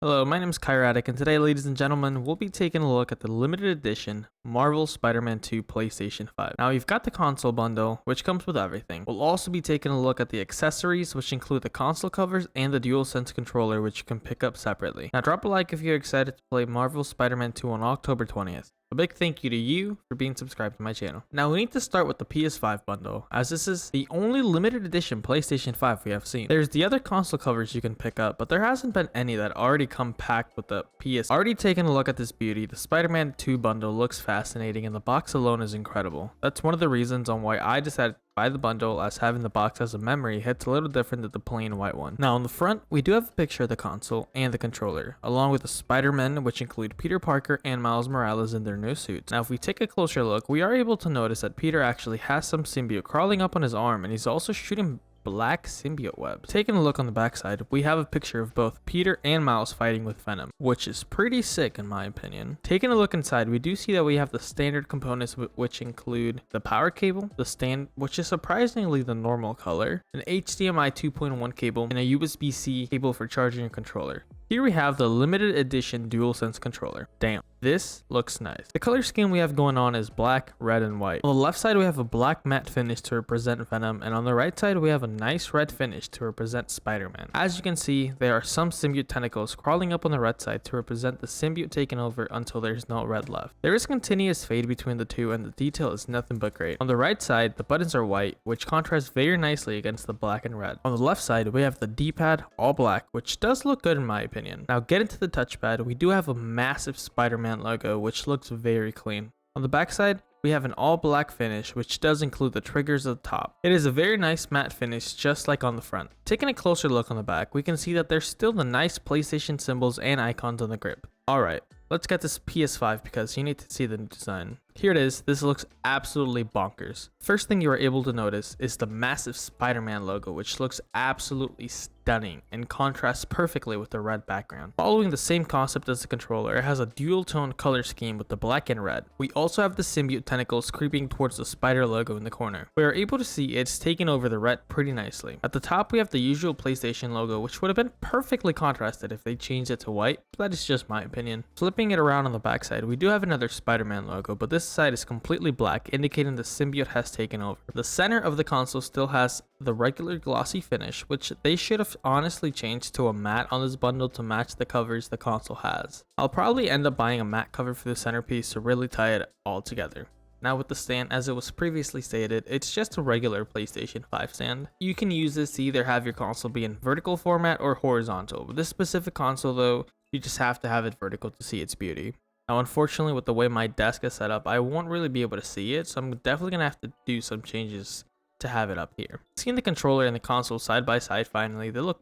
Hello, my name is KAIRRATIC, and today, ladies and gentlemen, we'll be taking a look at the limited edition Marvel Spider-Man 2 PlayStation 5. Now, you've got the console bundle, which comes with everything. We'll also be taking a look at the accessories, which include the console covers and the DualSense controller, which you can pick up separately. Now, drop a like if you're excited to play Marvel Spider-Man 2 on October 20th. A big thank you to you for being subscribed to my channel. Now, we need to start with the PS5 bundle, as this is the only limited edition PlayStation 5 we have seen. There's the other console covers you can pick up, but there hasn't been any that already come packed with the PS. Already taken a look at this beauty, the Spider-Man 2 bundle looks fascinating and the box alone is incredible. That's one of the reasons on why I decided to buy the bundle, as having the box as a memory hits a little different than the plain white one. Now on the front, we do have a picture of the console and the controller, along with the Spider-Men, which include Peter Parker and Miles Morales in their new suits. Now if we take a closer look, we are able to notice that Peter actually has some symbiote crawling up on his arm, and he's also shooting black symbiote webs. Taking a look on the backside, we have a picture of both Peter and Miles fighting with Venom, which is pretty sick in my opinion. Taking a look inside, we do see that we have the standard components, which include the power cable, the stand, which is surprisingly the normal color, an HDMI 2.1 cable, and a USB-C cable for charging your controller. Here we have the limited edition DualSense controller. Damn, this looks nice. The color scheme we have going on is black, red, and white. On the left side, we have a black matte finish to represent Venom, and on the right side, we have a nice red finish to represent Spider-Man. As you can see, there are some symbiote tentacles crawling up on the red side to represent the symbiote taking over until there's no red left. There is continuous fade between the two, and the detail is nothing but great. On the right side, the buttons are white, which contrasts very nicely against the black and red. On the left side, we have the D-pad, all black, which does look good in my opinion. Now getting to the touchpad, we do have a massive Spider-Man logo, which looks very clean. On the back side, we have an all black finish, which does include the triggers at the top. It is a very nice matte finish, just like on the front. Taking a closer look on the back, we can see that there's still the nice PlayStation symbols and icons on the grip. Alright, let's get this PS5 because you need to see the new design. Here it is. This looks absolutely bonkers. First thing you are able to notice is the massive Spider-Man logo, which looks absolutely stunning and contrasts perfectly with the red background. Following the same concept as the controller, it has a dual tone color scheme with the black and red. We also have the symbiote tentacles creeping towards the spider logo in the corner. We are able to see it's taken over the red pretty nicely. At the top, we have the usual PlayStation logo, which would have been perfectly contrasted if they changed it to white, but that is just my opinion. Flipping it around on the backside, we do have another Spider-Man logo, but this side is completely black, indicating the symbiote has taken over. The center of the console still has the regular glossy finish, which they should have honestly changed to a matte on this bundle to match the covers the console has. I'll probably end up buying a matte cover for the centerpiece to really tie it all together. Now with the stand, as it was previously stated, it's just a regular PlayStation 5 stand. You can use this to either have your console be in vertical format or horizontal. With this specific console though, you just have to have it vertical to see its beauty. Now unfortunately, with the way my desk is set up, I won't really be able to see it, so I'm definitely going to have to do some changes to have it up here. Seeing the controller and the console side by side finally, they look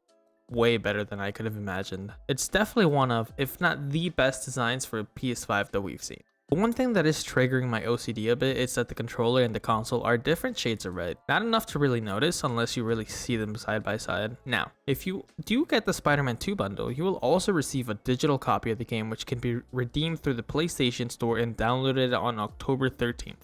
way better than I could have imagined. It's definitely one of, if not the best designs for a PS5 that we've seen. One thing that is triggering my OCD a bit is that the controller and the console are different shades of red. Not enough to really notice unless you really see them side by side. Now, if you do get the Spider-Man 2 bundle, you will also receive a digital copy of the game, which can be redeemed through the PlayStation Store and downloaded on October 13th,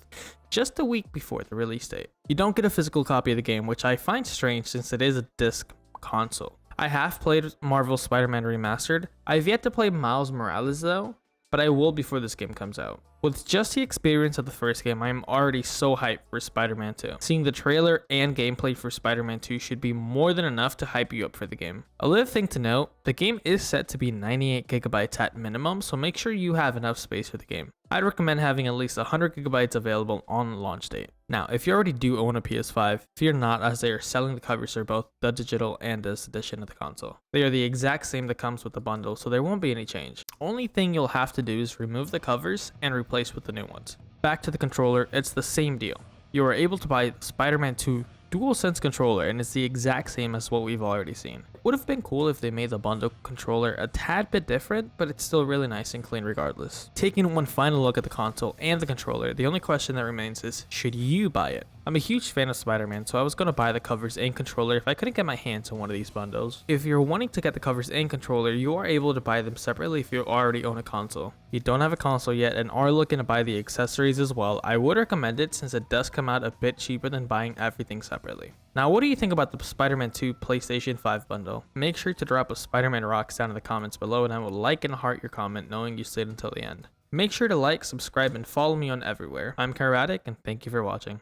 just a week before the release date. You don't get a physical copy of the game, which I find strange since it is a disc console. I have played Marvel Spider-Man Remastered. I've yet to play Miles Morales though, but I will before this game comes out. With just the experience of the first game, I am already so hyped for Spider-Man 2. Seeing the trailer and gameplay for Spider-Man 2 should be more than enough to hype you up for the game. A little thing to note, the game is set to be 98 gigabytes at minimum, so make sure you have enough space for the game. I'd recommend having at least 100 gigabytes available on launch date. Now, if you already do own a PS5, fear not, as they are selling the covers for both the digital and this edition of the console. They are the exact same that comes with the bundle, so there won't be any change. Only thing you'll have to do is remove the covers and replace with the new ones. Back to the controller, it's the same deal. You are able to buy the Spider-Man 2 DualSense controller, and it's the exact same as what we've already seen. It would have been cool if they made the bundle controller a tad bit different, but it's still really nice and clean regardless. Taking one final look at the console and the controller, the only question that remains is, should you buy it? I'm a huge fan of Spider-Man, so I was going to buy the covers and controller if I couldn't get my hands on one of these bundles. If you're wanting to get the covers and controller, you are able to buy them separately if you already own a console. If you don't have a console yet and are looking to buy the accessories as well, I would recommend it since it does come out a bit cheaper than buying everything separately. Now, what do you think about the Spider-Man 2 PlayStation 5 bundle? Make sure to drop a Spider-Man rocks down in the comments below, and I will like and heart your comment knowing you stayed until the end. Make sure to like, subscribe, and follow me on everywhere. I'm KAIRRATIC, and thank you for watching.